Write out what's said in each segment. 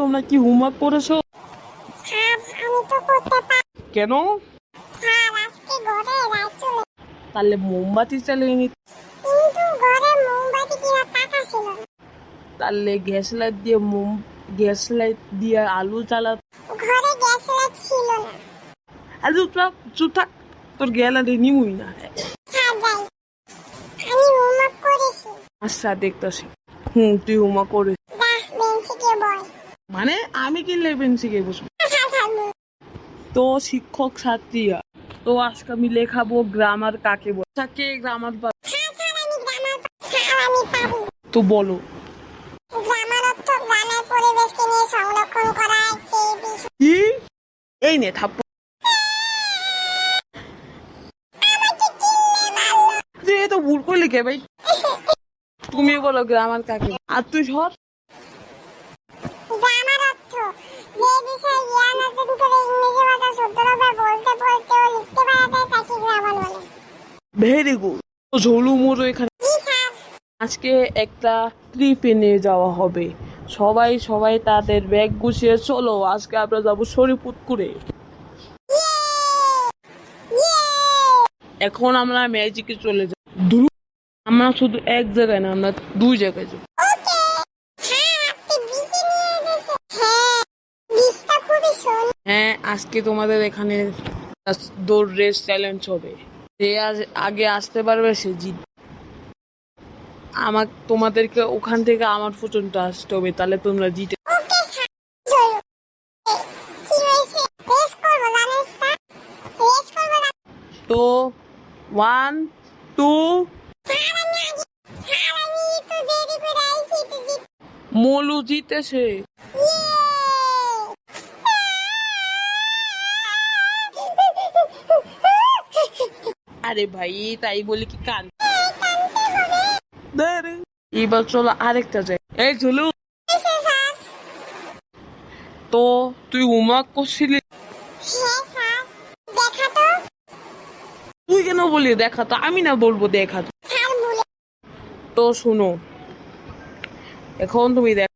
তোমরা কি হোমওয়ার্ক করেছো? কেন? তাহলে মোমবাতি চালিয়ে নি। তাহলে গ্যাস লাইট দিয়ে আলু চালা। আলু চুপ থাক, তোর গ্যালারি নিমুই না। আচ্ছা দেখতেছি। তুই হোমওয়ার্ক করিস মানে আমি কি বেঞ্চিকে বসবো? তো শিক্ষক ছাত্রীরা, তো আজকে আমি লেখাবো গ্রামার কাকে বলে। কে গ্রামার তো বলো। কি? এই নে থাপ্পড়। তো ভুল করলি কে ভাই? তুমি বলো গ্রামার কাকে, আর তুই সর। Very good. ঝোলু মোড়ো এখানে আজকে একটা ট্রিপে নিয়ে যাওয়া হবে। সবাই তাদের ব্যাগ গুছিয়ে চলো, আজকে আমরা যাবো শরীফপুরে। এখন আমরা ম্যাজিকে চলে যাই। আমরা শুধু এক জায়গায় না, আমরা 2 জায়গায় যাবো। হ্যাঁ, আজকে তোমাদের এখানে দৌড় রেস চ্যালেঞ্জ হবে। যে আগে আসতে পারবে সে জিত। তোমাদেরকে ওখান থেকে আমার পর্যন্ত আসতে হবে, তাহলে তোমরা জিতে। তো 1 2 মোলু জিতেছে। আরে ভাই তাই বলি কি কান। এবার চলো আরেকটা যাই। এই চলো। তো তুই হোমওয়ার্ক করছিলি? তুই কেন বলি দেখা তো? আমি না বলবো দেখা তো। তো শোনো, এখন তুমি দেখ।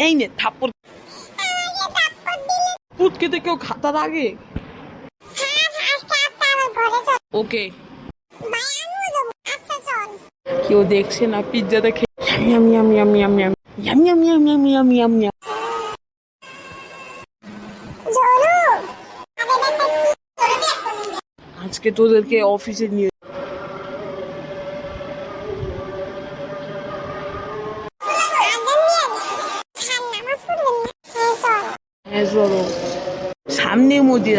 এই নে থাপ্পড়। পুতকে কেউ খাতা লাগে? ওকে, কেউ দেখছে না পিজ্জা দেখে। আজকে তোদেরকে অফিসে নিয়ে সামনে মন্দির।